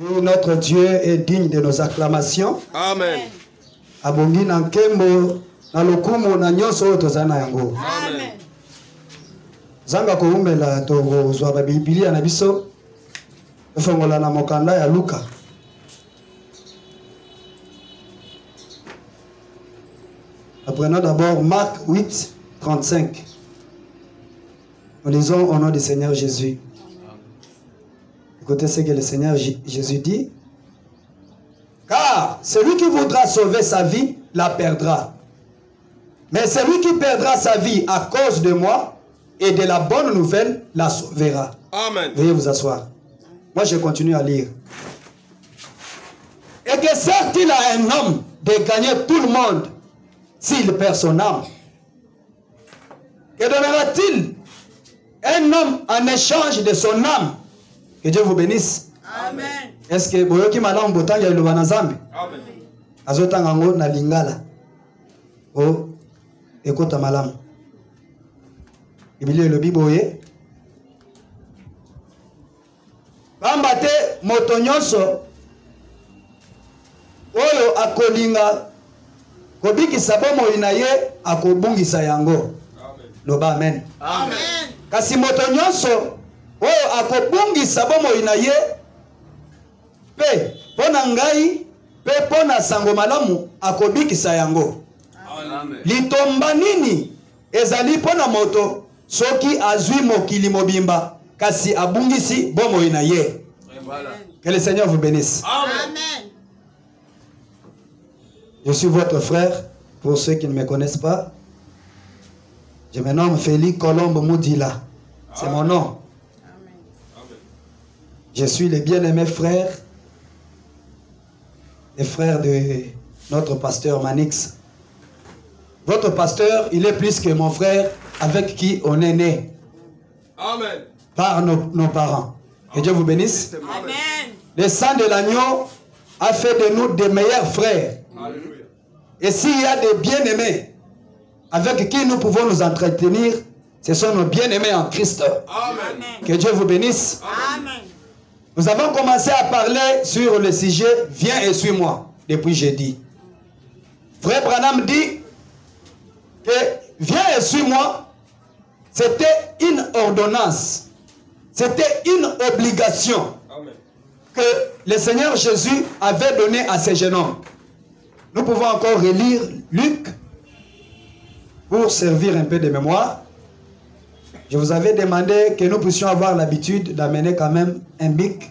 Et notre Dieu est digne de nos acclamations. Amen. Abongi na nkembo na lokumu na nyonso tozana yango. Amen. Zanga kuumbela to zwa ba Biblia na biso. Efongola na mokanda ya Luka. Apprenons d'abord Marc 8, 35. Nous lisons au nom du Seigneur Jésus. Écoutez ce que le Seigneur Jésus dit. Car celui qui voudra sauver sa vie, la perdra. Mais celui qui perdra sa vie à cause de moi et de la bonne nouvelle, la sauvera. Amen. Veuillez vous asseoir. Moi, je continue à lire. Et que sert-il à un homme de gagner tout le monde s'il perd son âme? Que donnera-t-il un homme en échange de son âme? Que Dieu vous bénisse. Amen. Est-ce que vous avez malam botanga le banazambi? Amen. Azotanga ngo na lingala. Oh, écoute malam. Biblia le biboye. Bambate moto nyonso oyo akolinga kobikisa bomo inaye akobungisa yango. Amen. Loba amen. Amen. Kasi moto nyonso oyo akobungisa bomo inaye pe pona ngai pe pona sango malamu akobikisa yango. Amen. Litomba nini ezali pona moto soki azwi mokili mobimba kasi abungisi bomo inaye. Voilà. Que le Seigneur vous bénisse. Amen. Je suis votre frère, pour ceux qui ne me connaissent pas. Je me nomme Félix Colombe Moudila. C'est mon nom. Amen. Je suis le bien-aimé frère et frère de notre pasteur Manix. Votre pasteur, il est plus que mon frère avec qui on est né. Amen. Par nos parents. Que Dieu vous bénisse. Amen. Le sang de l'agneau a fait de nous des meilleurs frères. Alléluia. Et s'il y a des bien-aimés avec qui nous pouvons nous entretenir, ce sont nos bien-aimés en Christ. Amen. Que Dieu vous bénisse. Amen. Nous avons commencé à parler sur le sujet « Viens et suis-moi » depuis jeudi. Frère Branham dit que « Viens et suis-moi » c'était une ordonnance, c'était une obligation Amen. que le Seigneur Jésus avait donnée à ces jeunes hommes. Nous pouvons encore relire Luc pour servir un peu de mémoire. Je vous avais demandé que nous puissions avoir l'habitude d'amener quand même un bic,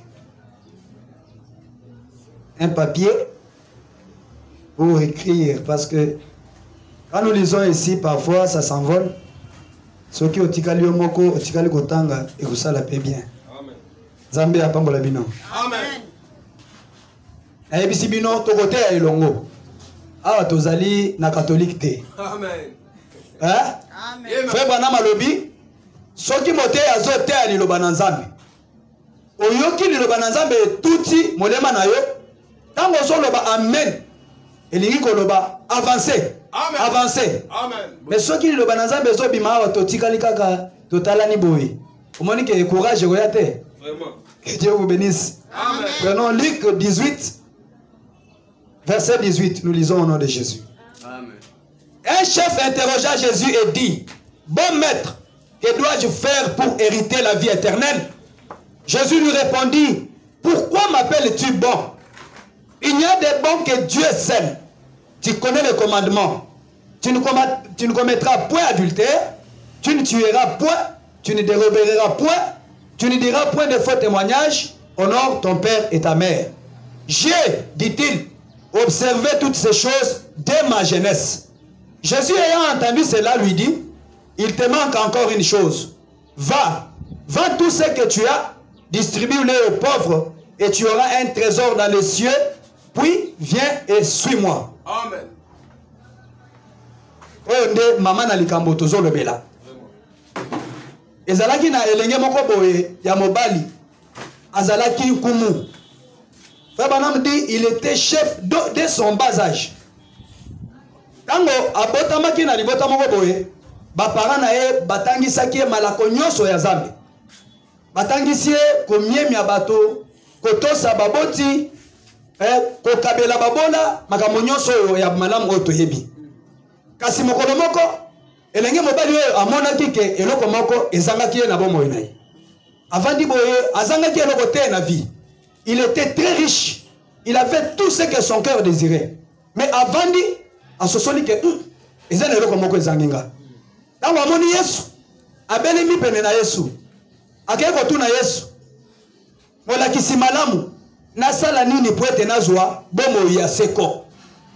un papier pour écrire, parce que quand nous lisons ici, parfois ça s'envole. Ce qui est otikali omoko, otikali kotanga, et vous ça la paie bien. Amen. Zambé apambola bino. Amen. Na ebisi bino tokote ya elongo. Awa tozali na catholique te. Amen. Hein? Amen. Frère Branham alobi, soki mote azote ya liloba na Nzambe. Oyoki liloba na Nzambe tuti molema na yo. Tango so loba amen. Elingi koloba avancer. Amen. Avancer. Amen. Mais soki liloba na Nzambe zo bima awa totikali kaka totalani boye. Omoni ke courage oya te. Vraiment. Que Dieu vous bénisse. Amen. Prenons Luc 18, verset 18. Nous lisons au nom de Jésus. Amen. Un chef interrogea Jésus et dit, « Bon maître, que dois-je faire pour hériter la vie éternelle ?» Jésus lui répondit, « Pourquoi m'appelles-tu bon? Il n'y a des bons que Dieu seul. Tu connais les commandements. Tu ne commettras point adultère, tu ne tueras point, tu ne déroberas point, tu ne diras point de faux témoignages, honore ton père et ta mère. J'ai, dit-il, observé toutes ces choses dès ma jeunesse. » Jésus ayant entendu cela lui dit, il te manque encore une chose. Va, vends tout ce que tu as, distribue-le aux pauvres et tu auras un trésor dans les cieux, puis viens et suis-moi. Amen. Onde maman na likambo tozo lobela. Ezalaki na elenge moko boye ya mobali. Azalaki kumu. Frère Branham dit il était chef de son bas âge. Tango abotamaki na libota moko boye, ba parents na ye batangisaki malako nyonso ya Nzambe. Batangisi ye komiemia bato, kotosa baboti kokabela babola makambo nyonso ya malamu oyo toyebi. Kasi mokolo moko elenge mobali oyo amonaki ke eloko moko ezangaki ye na bomoi na ye. Avandi boye azangaki eloko te na vie. Il était très riche. Il avait tout ce que son cœur désirait. Mais avandi asosoli ke ezana eloko moko ezanginga. Tango amoni Yesu abelemi pene na Yesu. Akeye kotuna Yesu. Molakisi malamu nasala nini po ete nazwa bomoi ya seko.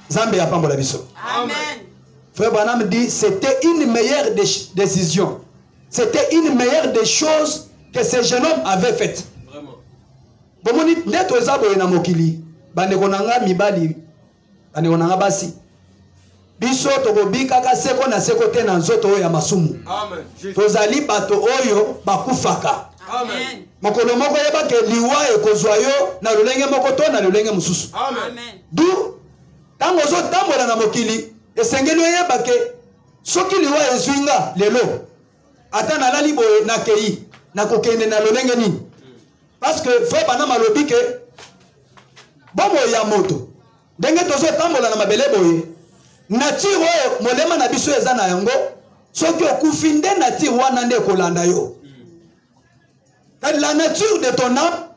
Nzambe apambola biso. Amen. Frère Branham dit c'était une meilleure décision. C'était une meilleure des choses que ce jeune homme avait faites. Vraiment. Bomoni neto ezabo na mokili bandeko nanga mibali bandeko nanga basi. Biso tokobi kaka seko na seko te na nzoto oyo ya masumu. Amen. Tozali bato oyo bakufaka. Amen. Mokolo moko yeba ke liwa ekozwa yo na lolenge moko to na lolenge mususu. Amen. Du tango zo tambola na mokili esengeli oyeba ke soki liwa ezwinga lelo ata nalali boye na kei na kokende na lolenge nini. Parce que frère bana malobi ke bomo ya moto ndenge tozo tambola na mabele boye nature oyo molema na biso eza na yango soki okufi nde nature wana nde kolanda yo. La nature de ton âme,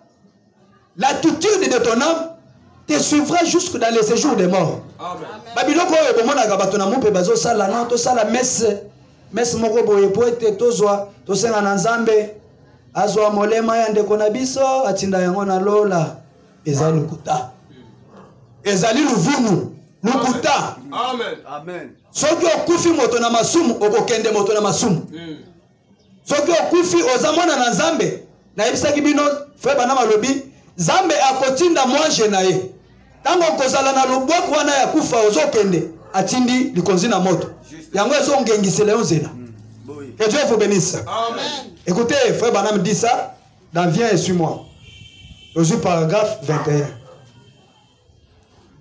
l'attitude de ton âme te suivra jusque dans les séjours des morts. Amen. Babiloko oyo bomonaka bato na mupe bazosala na tosala messe moko boye po ete tozwa tosenga na Nzambe azwa molema ya ndeko na biso atinda yango na lola ezali lukuta. Ezali luvunu lukuta. Amen. Amen. Soki okufi moto na masumu okokende moto na masumu. Soki okufi oza mwana na Nzambe na yebisaki bino frère bana malobi Nzambe akotinda mwange na ye. Tango kozala na lubwaku wana ya kufa ozokende atindi likonzi na moto. Yango ezongengisela yo nzela. Que Dieu vous bénisse. Amen. Écoutez, frère Branham dit ça dans Viens et suis-moi. Au paragraphe 21.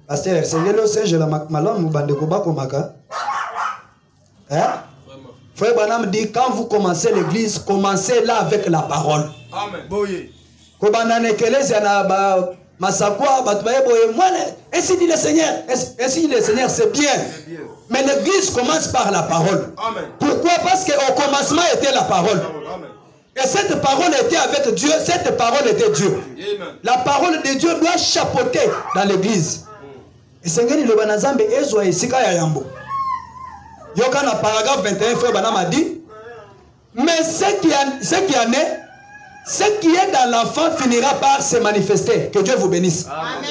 Pasteur, c'est le Seigneur je la malam mubande kobako maka. Hein? Frère Branham dit quand vous commencez l'église, commencez là avec la parole. Amen. Boye. Kobandane keleza na ba masakwa batbaye boye mwana ainsi dit le Seigneur. Ainsi dit le Seigneur, c'est bien. Mais l'église commence par la parole. Amen. Pourquoi? Parce qu'au commencement était la parole. Amen. Et cette parole était avec Dieu, cette parole était Dieu. Amen. La parole de Dieu doit chapeauter dans l'église. Et Seigneur le banazambe ezwa esika ya yambo. Yoka na paragraphe 21 frère Branham a dit mais ce qui est dans l'enfant finira par se manifester. Que Dieu vous bénisse. Amen.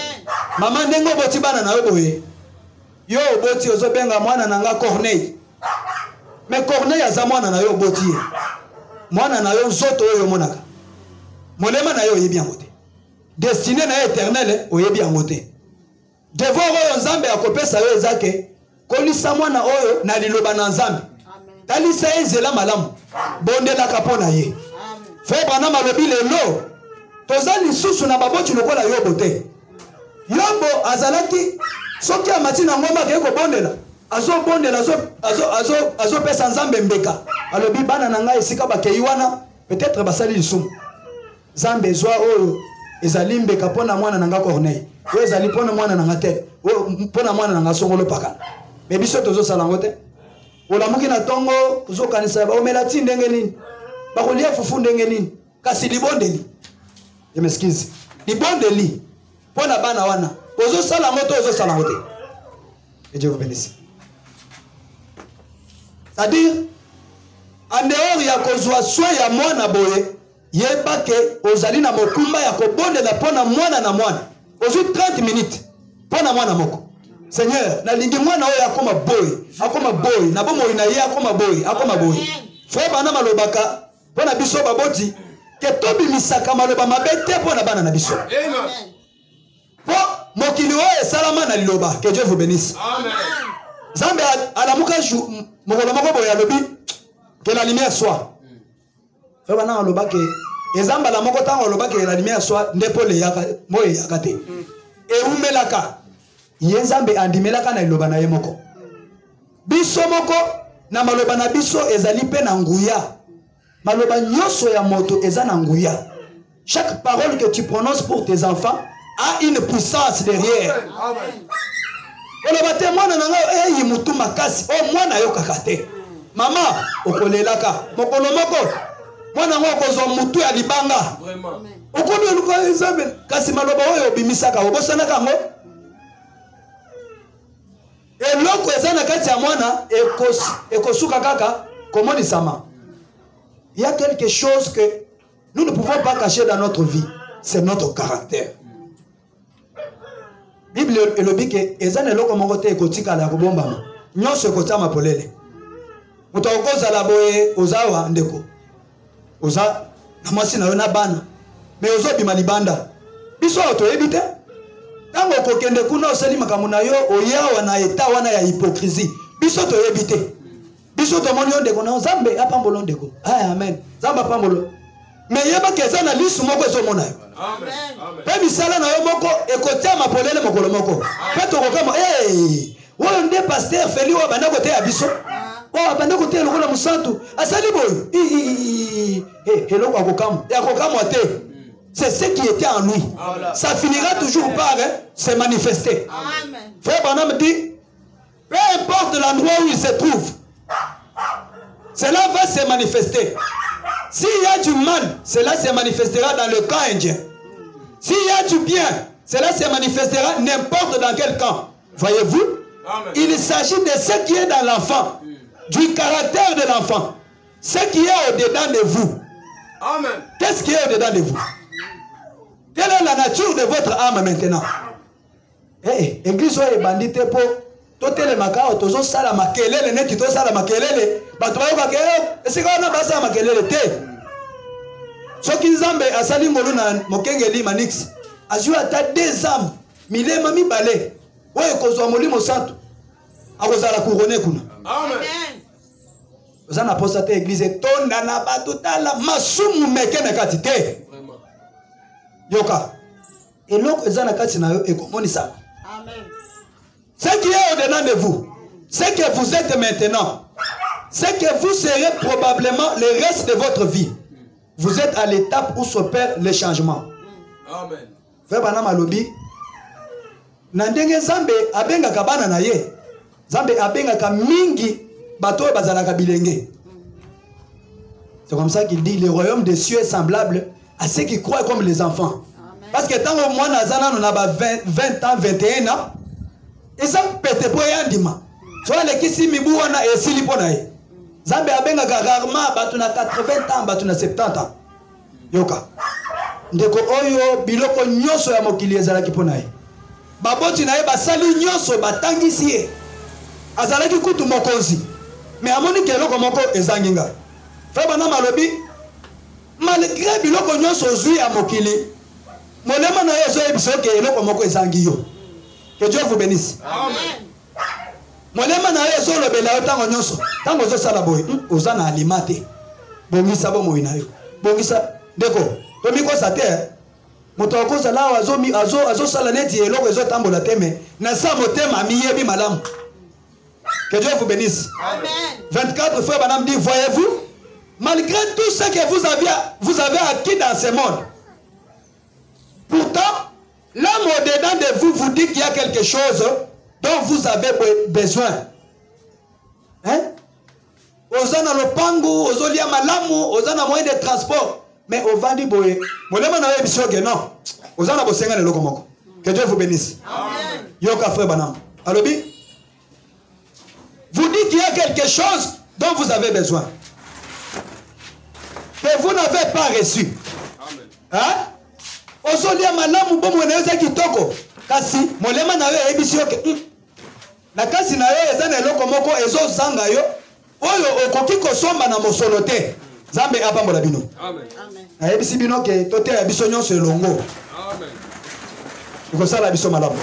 Maman nengo boti bana na boye. Yo boti ozo benga mwana nanga Corneille. Mais Corneille aza mwana na yo boti. Mwana na yo zoto oyo monaka. Molema na yo yebi yango te. Destiné na éternel oyebi yango te. Devoir oyo Nzambe akopesa yo ezake kolisa mwana oyo na liloba na Nzambe. Talisa ezela malamu. Bondela kapona ye. Frère Branham alobi lelo tozali susu na baboti lokola yobo te. Yobo azalaki soki amati na ngomba ke ko bondela azobondela azopesa Nzambe mbeka. Alobi bana na ngai esika bakei wana peut-être basali lisumu. Nzambe ezwa oyo ezali mbeka pona mwana na nga Corneille. Oyo ezali pona mwana na nga te. Oyo pona mwana na nga songolo paka. Mais biso tozosala ngo te. Olamuki na tongo uzokanisa ba omela ti ndenge nini? Bakolia fufu ndenge nini? Kasi libondeli. Je m'excuse. Libondeli. Pona bana wana. Ozosala ngo to ozosala ngo te. Et Dieu vous bénisse. C'est-à-dire en dehors ya kozwa soin ya mwana boye yeba ke ozali na mokumba ya kobondela pona mwana na mwana. Ozu 30 minutes pona mwana moko. Seigneur, na lingi mwana oyo akoma boy, na bomo ina ye akoma boy. Frère bana malobaka pona biso baboti ke tobi misaka maloba mabete pona bana na biso. Amen. Po mokili oyo salama na liloba. Que Dieu vous bénisse. Amen. Zambe alamuka mokolo moko boya lobi que la lumière soit. Frère bana malobaka ezamba la moko tango lobaka que la lumière soit ndepole yaka moye yakate. E umelaka Yenzambe andimelaka na iloba na ye moko. Biso moko na maloba na biso ezali pe na nguya. Maloba nyoso ya moto eza na nguya. Chaque parole que tu prononces pour tes enfants a une puissance derrière. Amen. Olobate mwana nanga eyi mutu makasi o mwana yo kakate. Mama okolelaka mokolo moko mwana ngo kozwa mutu ya libanga. Vraiment. Okomi oluka ezambe kasi maloba oyo bimisaka obosanaka ngo. Eloko ezana kati ya mwana ekosuka kaka komonisama. Il y a quelque chose que nous ne pouvons pas cacher dans notre vie. C'est notre caractère. Bible elobi ke ezana eloko moko te ekotika la kobombama. Nyonso ekota mapolele. Muto okozala boye ozawa ndeko. Oza na mwasi na yo na bana. Mais ozobima libanda. Biso otoyebi te. Tango kokende kuna osali makambo na yo oyawa na eta wana ya hypocrisie. Biso toyebi te. Biso tomoni yo ndeko na Nzambe apambolo ndeko. Amen. Nzambe apambolo. Mais yeba keza na lisu moko ezomona yo. Amen. Pe misala na yo moko ekotia mapolele mokolo moko. Pe tokokama oyo nde pasteur Feli wa banda kote ya biso. Oh banda kote lokola musantu. Asali boy. Eloko akokamo. Ya kokamo te. C'est ce qui était en lui. Ça finira toujours par se manifester. Amen. Frère Branham dit, peu importe l'endroit où il se trouve, cela va se manifester. S'il y a du mal, cela se manifestera dans le camp indien. S'il y a du bien, cela se manifestera n'importe dans quel camp. Voyez-vous? Il s'agit de ce qui est dans l'enfant, du caractère de l'enfant, ce qui est au-dedans de vous. Amen. Qu'est-ce qui est au-dedans de vous? Quelle est la nature de votre âme maintenant? Église est bandite pour tout le makao, tozo sala makelele, ne tito sala makelele, batubayo kakeo, est-ce qu'on a basa makelele te? Soki Nzambe asali ngolu na mokengeli manix, azua ata 2 âmes, milema mibale, oye kozwa molimo santo, akozala couronné kuna. Amen. Ozana posa te église tonda na batutala masumu meke na kati te. Vraiment. Yoka. Eloko ezana kati na yo ekomonisa. Amen. Ce qui est au-dedans de vous, ce que vous êtes maintenant, ce que vous serez probablement le reste de votre vie, vous êtes à l'étape où s'opère le changement. Amen. Frère Branham alobi, na ndenge Nzambe abengaka bana na ye, Nzambe abengaka mingi bato bazalaka bilenge. C'est comme ça qu'il dit, le royaume des cieux est semblable à ceux qui croient comme les enfants. Amen. Parce que tant que moi, on a 20 ans, 21 ans, et ça peut-être pas yandima. Soit les qui si mibu wana et sili ponae. Zambe abenga rarement batuna 80 ans, batuna 70 ans. Yoka. Ndeko oyo biloko nyoso ya mokili ezalaki ponae. Baboti na ye basali nyoso batangisi ye. Azalaki kutu mokonzi. Mais amoni keloko moko ezanginga. Frère Branham alobi, malgré biloko nyoso ozwi ya mokili, molema na ye ezoyebisa ke eloko moko ezangi yo. Que Dieu vous bénisse. Amen. Molema na ye ezolobela yo tango nyonso. Tango ozosala boye, oza na alimate. Bongisa bo moyi na yo. Bongisa ndeko. Tomikosa te. Moto akozala azosala neti eloko ezotambola te me na sa motema miyebi malamu. Que Dieu vous bénisse. Amen. 24 frère Branham dit, voyez-vous, malgré tout ce que vous avez acquis dans ce monde, pourtant, l'âme au-dedans de vous vous dit qu'il y a quelque chose dont vous avez besoin. Hein? Ozana lopangu, ozolia malamu, ozana moyen de transport. Mais au vandi boye, molema na ebisoge non. Ozana bosenga le lokomoko. Que Dieu vous bénisse. Amen. Yoka frère Branham. Alobi? Vous dites qu'il y a quelque chose dont vous avez besoin. Que vous n'avez pas reçu. Amen. Hein? Ozolia malamu bomo eneza kitoko. Kasi molema na yo ebisi yoke. Na kasi na yo ezana eloko moko ezozanga yo. Oyo okoki kosomba na mosolo te. Nzambe apambola bino. Amen. Amen. Na ebisi bino ke tote ya biso nyonso elongo. Amen. Ikosala biso malamu.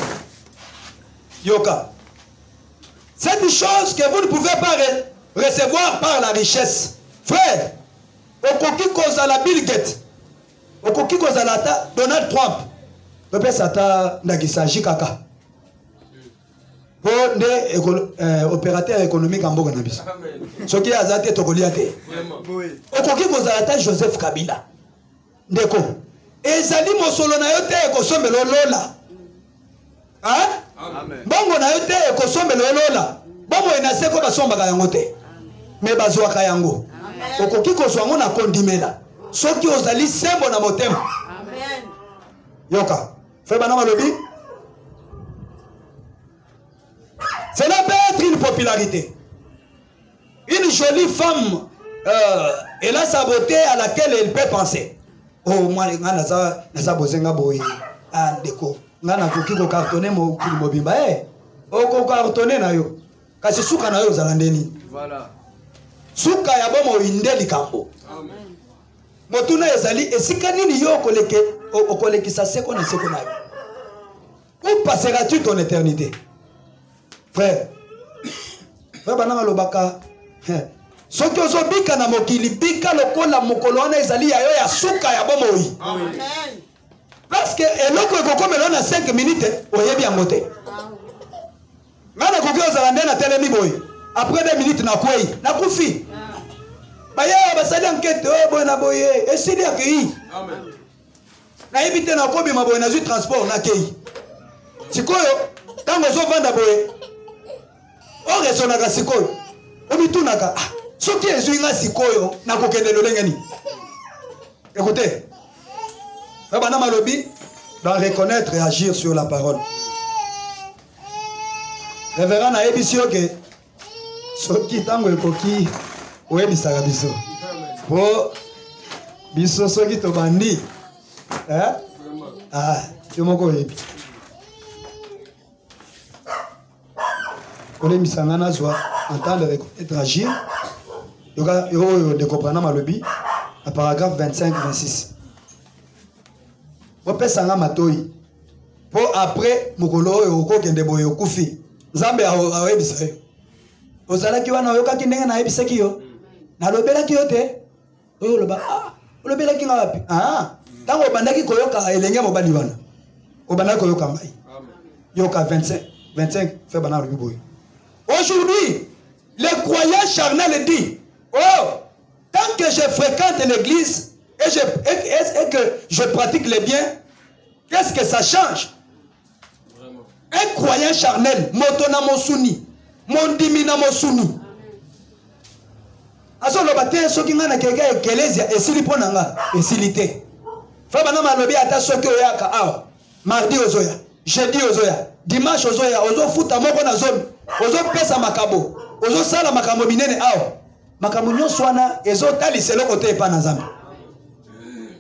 Yoka. C'est une chose que vous ne pouvez pas recevoir par la richesse. Frère, okoki kozala Bill Gates. Okoki kozala ta Donald Trump. Pepe sata ndakisa jikaka. Po nde opérateur économique en mboka na biso. Amen. Soki azate tokolia te. Vraiment. Okoki kozala ta Joseph Kabila. Ndeko. ezali mosolo na yo te ekosombela olola. Hein? Bongo na yo te ekosombela olola. Bongo enaseko basombaka yango te. Me bazwaka yango. Okoki kozwa ngo na kondimela. Soki ozali sembo na motema. Amen. Yoka. Fais bana malobi. Cela peut être une popularité. Une jolie femme, elle a sa beauté à laquelle elle peut penser. Oh, moi, je suis bozenga boye. Ah, déco. Ngana koki ko cartonner mo mobimba. Eh, o ko cartonner na yo. Kasi suka na yo zalandeni. Voilà. Suka ya bomo indeli kambo. Amen. Motuna ezali esika nini yo koleke okolekisa seko na seko na yo. Où passeras-tu ton éternité? Frère. Frère banama lobaka. Soki ozobika na mokili bika lokola mokolo wana ezali ya yo ya suka ya bomoi. Amen. Parce que eloko ekokomela na 5 minutes oyebi yango te. Ngana koki ozala nde na telemi boye. Après 2 minutes na kwei na kufi. Baya basali enquête boye na boye esili akei. Amen. Na yebite na kobi maboye na zu transport na kei. Sikoyo tango zo vanda boye. O resonaka sikoyo. Obitunaka soki ezuinga sikoyo na kokende lolengeni. Écoutez. Fabana malobi doit reconnaître et agir sur la parole. Révérend na ebisio ke soki tango ekoki oyebisaka biso. Po biso soki to bandi. Yomoko yebi. Ole misangana zwa entendre reconnaître agir. Yoka yo de comprendre malobi à paragraphe 25-26. Opesanga matoi. Pour après mukolo yo kokende boyo kufi. Nzambe awebisa yo. Ozalaki wana yokaki ndenge na yebisaki yo. Na lobelaki yo te. Oyo loba lobelaki nga wapi? Tango bandaki koyoka elenge mobali wana. Obandaki koyoka ngai. Yoka 25 fait bana lobi boyo. Aujourd'hui, le croyant charnel dit, oh, tant que je fréquente l'église et que je pratique le bien, qu'est-ce que ça change? Vraiment. Un croyant charnel, motona mosuni, mondimina mosuni. Aso lobate soki ngana keka ekelezia esili ponanga esilité. Fa bana malobi ata soki oyaka awa, mardi ozoya, jeudi ozoya, dimanche ozoya, ozo futa moko na zone. Ozo pesa makabo, ozo sala makambo minene awa. Makambo nyonso wana ezo taliselo kote epa na Nzambe.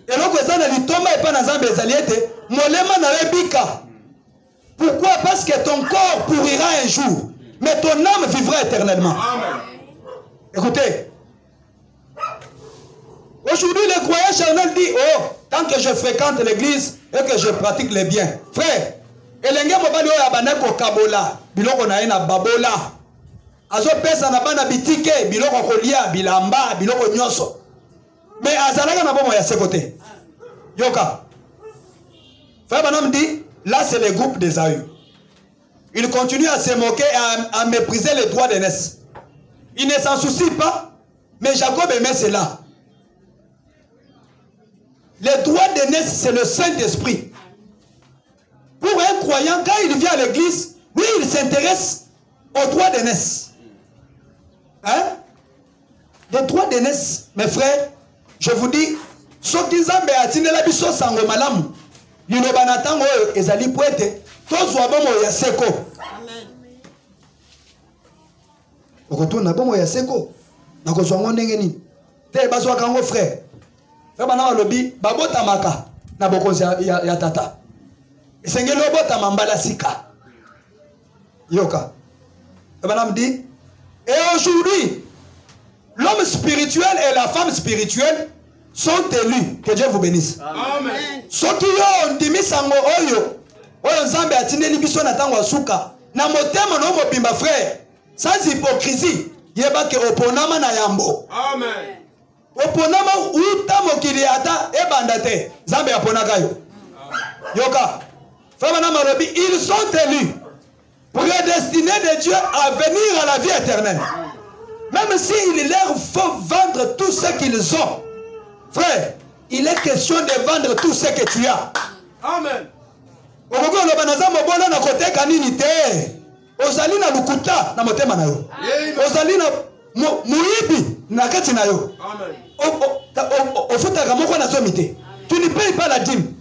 Eloko ezana litomba epa na Nzambe ezali ete molema na webika. Pourquoi? Parce que ton corps pourrira un jour, mais ton âme vivra éternellement. Amen. Écoutez. Aujourd'hui, le croyant charnel dit, oh, tant que je fréquente l'église et que je pratique les biens. Frère, elenge mobali oyo abanda ko kabola biloko na ye na babola azo pesa na bana bitike biloko kolia bilamba biloko nyonso mais azalaka na bomo ya sekote yoka frère banam dit là c'est le groupe des Aïeux. Il continue à se moquer et à mépriser les droits d'aînesse. Il ne s'en soucie pas, mais Jacob aimait cela. Les droits d'aînesse c'est le Saint-Esprit. Pour un croyant, quand il vient à l'église, lui, il s'intéresse aux droits d'aînesse. Hein? Les droits d'aînesse, mes frères, je vous dis, ceux qui ont été la biso sango malamu, ils n'ont pas n'attendre ezali poète, tous wa bomo ya seko. Amen. Okotouna bomo ya seko. Nako zwa ndenge ni. Te bazwa kango frère. Frère bana lobi babota maka na bokonzi ya tata. Sengelo bota mambala sika. Yoka. Ebanam dit, et aujourd'hui, l'homme spirituel et la femme spirituelle sont élus. Que Dieu vous bénisse. Amen. Soki yo ndimi sango oyo, oyo Nzambe atineli biso na tango asuka. Na motema no mobimba frère, sans hypocrisie, yeba ke oponama na yambo. Amen. Oponama uta mokili ata ebandate. Nzambe aponaka yo. Yoka. Ils sont élus, prédestinés de Dieu à venir à la vie éternelle. Même s'il leur faut vendre tout ce qu'ils ont, frère, il est question de vendre tout ce que tu as. Amen. Okoki oloba naza mobona na koteka nini te. Ozali na lukuta na motema na yo. Ozali na muibi na kati na yo. Amen. Ofutaka moko na somi te. Tu ne payes pas la dîme.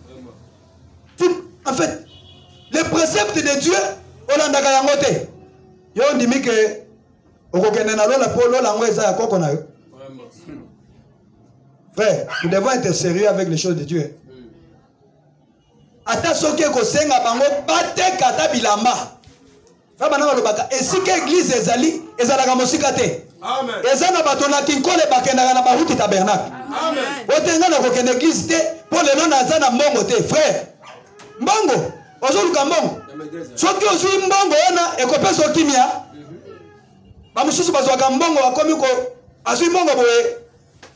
En fait, les préceptes de Dieu, olandaka yango te. Yo ndimi ke okokende na lola po lola ngo eza ya koko na yo. Frère, nous devons être sérieux avec les choses de Dieu. Ata soki kosenga bango bateka ata bilamba. Fa bana balobaka esika église ezali ezalaka mosika te. Amen. Ezana bato na kinkole bakendaka na bahuti tabernacle. Amen. Otenga na kokende église te po lelo naza na mbongo te, frère. Mbongo, ozoluka mbongo. Soki ozwi mbongo wana ekopesa okimia. Bamususu bazwaka mbongo akomi ko azwi mbongo boye.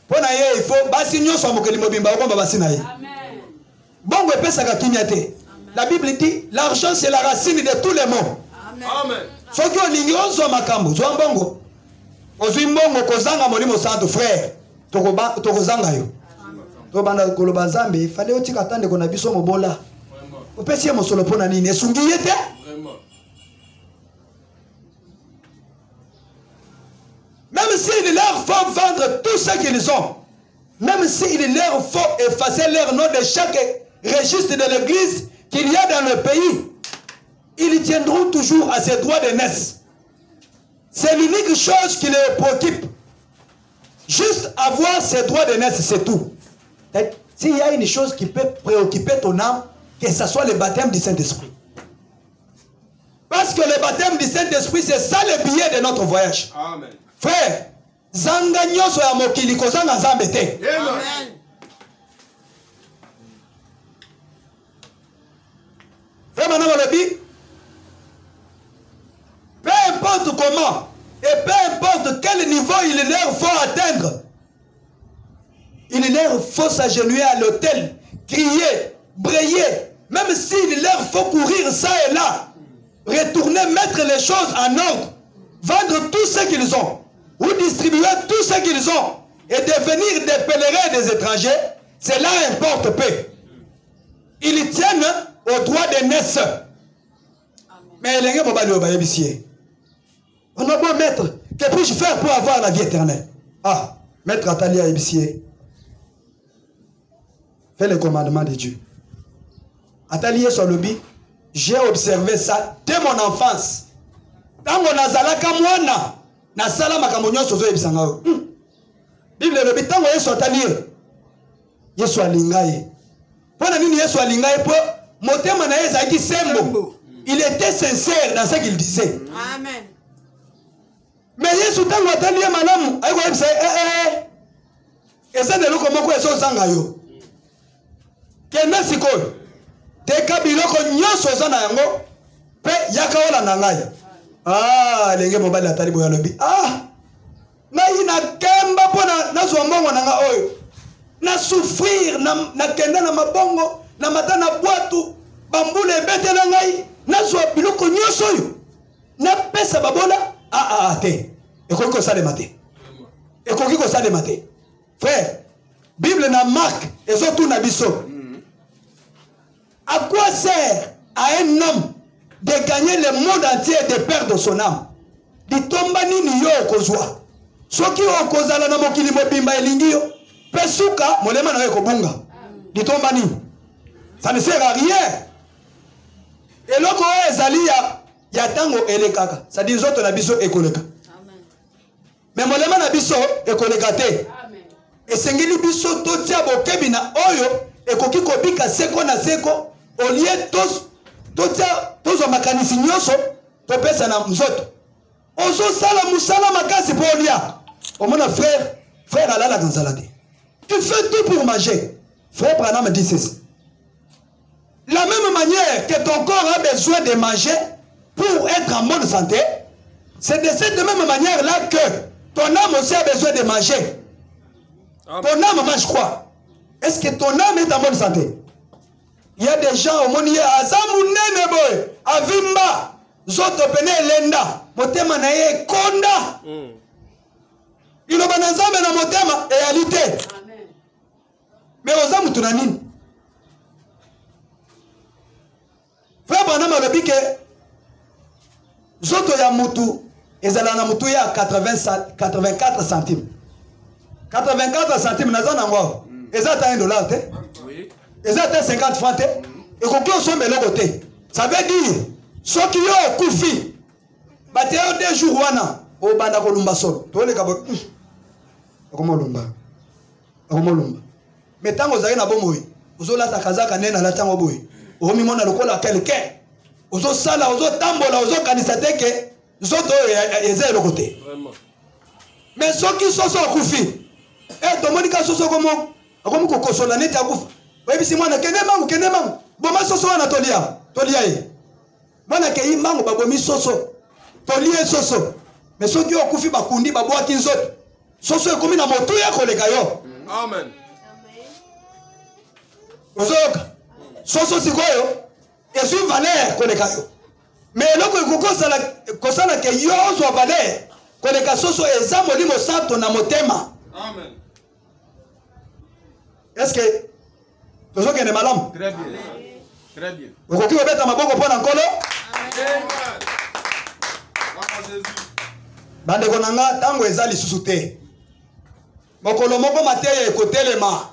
Pona ye il faut basi nyonso mokeli mobimba okomba basi na ye. Amen. Bongo epesaka kimia te. La Bible dit l'argent c'est la racine de tous les maux. Amen. Soki olingi ozwa makambo zwa mbongo. Ozwi mbongo kozanga molimo santo frère. Tokozanga yo. Tobanda koloba Nzambe il fallait otika tande kona biso mobola. Opesi mosolo pona nini esungi yete? Même s'il leur faut vendre tout ce qu'ils ont, même s'il leur faut effacer leur nom de chaque registre de l'église qu'il y a dans le pays, ils tiendront toujours à ces droits d'aînesse. C'est l'unique chose qui les préoccupe. Juste avoir ces droits d'aînesse, c'est tout. S'il y a une chose qui peut préoccuper ton âme, que ce soit le baptême du Saint-Esprit. Parce que le baptême du Saint-Esprit, c'est ça le billet de notre voyage. Amen. Frère, zanga nyoso ya mokili kozanga Nzambe te. Amen. Frère Manama Lobi, peu importe comment et peu importe quel niveau il leur faut atteindre, il leur faut s'agenouiller à l'autel, crier, brailler, même s'il leur faut courir ça et là, retourner, mettre les choses en ordre, vendre tout ce qu'ils ont, ou distribuer tout ce qu'ils ont, et devenir des pèlerins des étrangers, cela importe peu. Ils tiennent au droit d'aînesse. Mais les gens on a beau mettre, que puis-je faire pour avoir la vie éternelle? Ah, maître Atalia Ebissier, fais le commandement de Dieu. Atalia Solobi, j'ai observé ça dès mon enfance. Quand on a zalaka mwana, na sala makambo nyonso zo ebisanga yo. Bible lobi tango Yesu Atalia, Yesu alingaye. Pona nini Yesu alingaye po motema na ye ezaki sembo. Il était sincère dans ce qu'il disait. Amen. Mais Yesu tango Atalia malamu, ayiko ebisa eza de loko moko eso zanga yo. Kenda sikoyo. Teka biloko nyonso za na yango pe yaka ola na ngai. Ah, lenge mobali atali boya lobi. Ah! Na ina kemba pona na zo mbongo na nga oyo. Na souffrir na kenda na mabongo, na matana bwatu, bambule bete na ngai, na zo biloko nyonso oyo. Na pesa babola te. Ekoki ko sale mate. Ekoki ko sale mate. Frère, Bible na Marc ezotu na biso. À quoi sert à un homme de gagner le monde entier et de perdre son âme? Di tomba nini yo okozwa. Soki okozala na mokili mobimba elingi yo, pesuka molema na yo ekobunga. Di tomba nini? Ça ne sert à rien. Eloko ezali ya tango elekaka. Ça dit zoto na biso ekoleka. Amen. Mais molema na biso ekoleka te. Amen. Esengeli biso totia bokebi na oyo ekoki kobika seko na seko. Au lieu tous makanisi nyonso topesa na mzoto ozo sala musala makasi pour olia omona frère alala kanzalade tu fais tout pour manger. Frère Branham me dit ceci, la même manière que ton corps a besoin de manger pour être en bonne santé, c'est de cette même manière là que ton âme aussi a besoin de manger. Ton âme mange quoi? Est-ce que ton âme est en bonne santé? Il y a des gens au monde, azamu nene boy, avimba, zoto pene lenda, motema na ye konda. Il a banazame na motema réalité. Mais oza mutu na nini? Frère Branham alobi ke zoto ya mutu ezala na mutu ya 84 centimes. 84 centimes naza nango. Eza ta $1 te? Oui. Eza ta 50 francs te? Ekoki osomba eloko te. Ça veut dire soki yo okufi bate yo 2 jours wana obanda kolumba solo. Toleka bo. Akomolumba. Mais tant que vous avez un bon mot, vous avez la kazaka nena la tango boy. Vous avez mon lokola quelqu'un. Vous avez sala, vous avez tambola, vous avez kanisate que vous avez ezé le côté. Mais ceux qui sont sur koufi, eh tomonika soso comme kokosola neti akufa. Webi si mwana kene mangu. Boma soso na tolia ye. Mwana ke imangu babomi soso. Tolia soso. Mais ceux qui ont koufi bakundi babwa kinzoto. Soso ekomi na motu ya koleka yo. Amen. Ozoka. Soso sikoyo esu valeur koleka yo. Mais loko kosala ke yo zo valeur koleka soso eza molimo santo na motema. Amen. Est-ce que tozoka ne malam? Très bien. Très bien. Okoki obeta maboko pona nkolo? Amen. Jésus. Bande konanga tango eza lisusu te. Mokolo moko mateya ekotelema.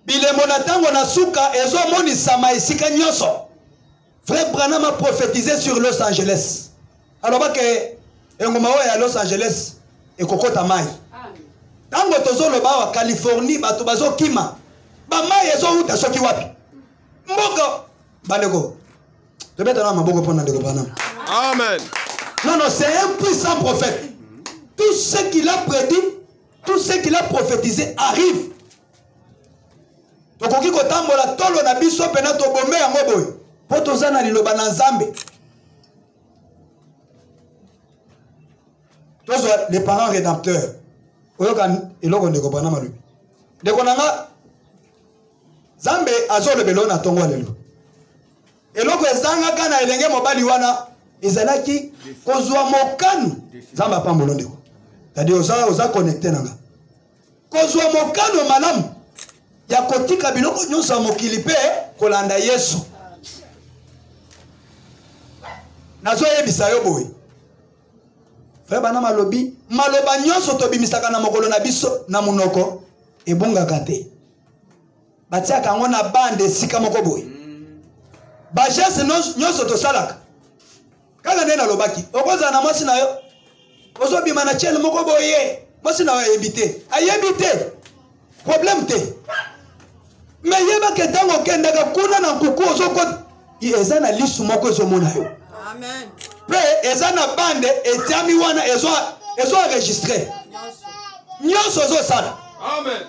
Bilemo na tango na suka ezo monisama esika nyoso. Frère Branham a prophétisé sur Los Angeles. Alors que engoma ya Los Angeles ekokota mai. Tango tozoloba wa Californie bato bazo kima. Ba mai ezo uta soki wapi. Mboko bandeko. Tobeta na maboko pona ndeko Branham. Amen. Non, c'est un puissant prophète. Tout ce qu'il a prédit, tout ce qu'il a prophétisé arrive. Tokoki kotambola tolo na biso pena to bombe yango boy. Po tozana liloba na Nzambe. Tozo les parents rédempteurs. Oyoka eloko ndeko bana malubi. Ndeko nanga Nzambe azolo belona tongo lelo. Eloko ezanga kana elenge mobali wana ezalaki kozwa mokano Nzambe apambola ndeko. C'est-à-dire oza connecté nanga. Kozwa mokano malamu ya kotika biloko nyonso mokili pe kolanda Yesu. Nazo yebisa yo boy. Frère bana malobi, maloba nyonso tobimisaka na mokolo na biso na munoko ebungaka te. Batiaka ngo na bande sika moko boy. Ba geste nyonso tosalaka. Kala nena lobaki, okoza na mwasi na yo. Ozo bima na chele moko boye. Mwasi na yo ebite. Ayebite. Problème te. Mais yeba ke tango kendaka kuna na kuku ozo ko eza na lisu moko ezo mona yo. Amen. Pe eza na bande etiami wana ezo enregistré. Nyonso ozo sala. Amen.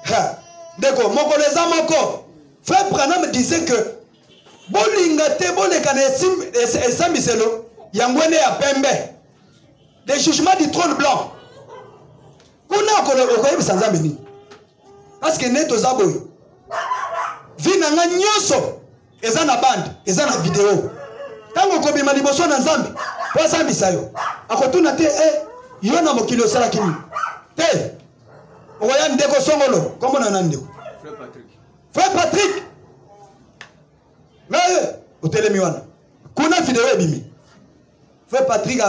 Ha. Deko moko leza moko. Frère Branham disait que bolinga te boleka na esambiselo yangwene ya pembe. Des jugements du trône blanc. Kuna okoyebisa Nzambe nini? Parce que neto zaboy. Vina nga nyoso eza na bande, eza na vidéo. Tango kobima liboso na Nzambe, po sambisa yo. Akotuna te yo na mokili osala kimi. Te. Oya ndeko songolo, kombo na ndeko. Frère Patrick. Frère Patrick. Mais otelemi wana. Kuna vidéo ebimi. Frère Patrick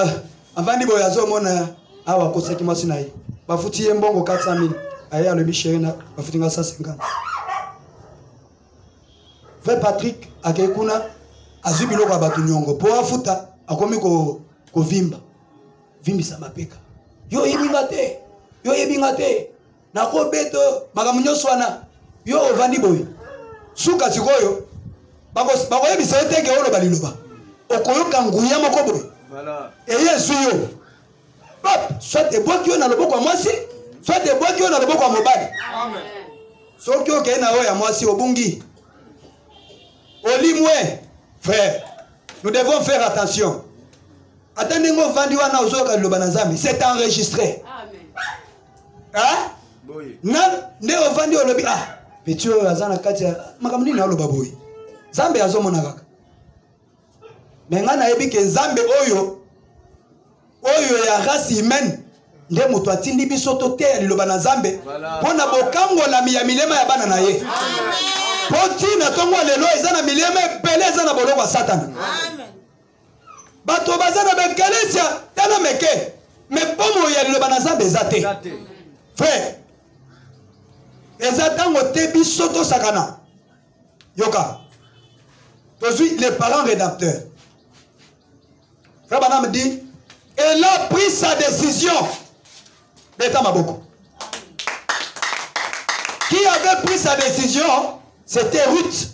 avandi boyazo mona awa koseki mwasi na ye. Bafuti ye mbongo 400,000. Aya le bichere na bafuti nga 150. Frère Patrick akekuna azubilo kwa batu nyongo po afuta akomi ko vimba. Vimbisa mapeka. Yo yebinga te. Na ko beto magamunyoso wana. Yo ovandi boy. Suka sikoyo. Bako yebisa teke olo baliloba. Okoyoka nguya moko boy. Voilà. Et Yesu yo. Pap, soit te boki yo na loboko ya mwasi, soit te boki yo na loboko ya mobali. Amen. Soki oke na yo ya mwasi obungi. Olimwe, frère. Nous devons faire attention. Attendez ngo vandi wana ozoka liloba na Nzambe, c'est enregistré. Amen. Hein? Boy. Na nde ovandi olobi petit oyo azana kati ya makambo nini aloba boy. Nzambe azomona kaka. Mais nga nayebi ke Nzambe oyo ya race humaine nde moto atindi biso toteya liloba na Nzambe mpona bokangola ya milema ya bana na ye. Po ntina ntongo lelo eza na milema ebele eza na boloko ya Satana. Bato baza na bekelesya tala meke me pomo ya liloba na Nzambe eza te. Frère, eza tango te biso tosakana. Yoka, je suis le parent rédempteur. Frère Branham dit, elle a pris sa décision. L'état Maboko. Qui avait pris sa décision? C'était Ruth.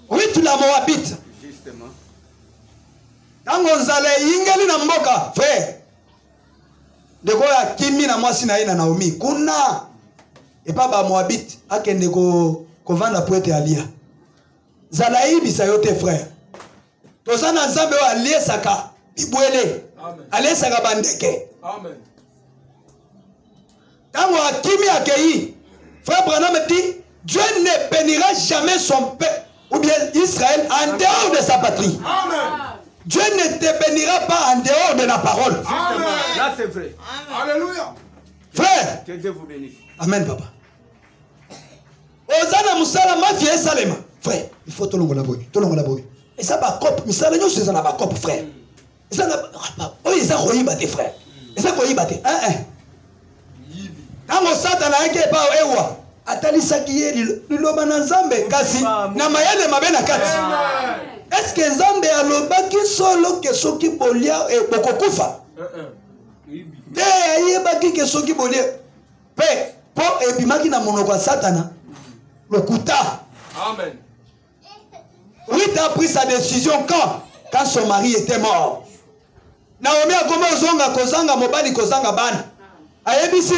Ruth la Moabite. Justement. Tango nzale ingeli na mboka, frère. Deko ya kimi na mwasi na ye na Naomi. Kuna. Et pas ba Moabite. Akende ko vanda poete alia. Zala ibisa yote frère. Tozana Nzambe wa alie saka. Ibwele. Alie saka bandeke. Amen. Tango akimi akei. Frère Branham dit, Dieu ne bénira jamais son peuple ou bien Israël en dehors de sa patrie. Amen. Dieu ne te bénira pas en dehors de la parole. Justement. Là c'est vrai. Alléluia. Frère. Que Dieu vous bénisse. Amen papa. Ozana musala mafia esalema. Frère, il faut tolongola boy. Tolongola boy. Et ça va cop, misala nyo c'est ça na ba cop frère. Et ça na oh ils a royiba tes frères. Et ça royiba tes. Tango Satana eke pa ewa. Atalisaki ye liloba na Nzambe kasi na mayele mabe na kati. Est-ce que Nzambe alobaki solo ke soki bolia e bokokufa? Te ayebaki ke soki bolia. Pe po ebimaki na monoko ya Satana. Lokuta. Amen. Ruth a pris sa décision quand son mari était mort. Naomi a commencé kozanga mobali kozanga bana. Ayebisi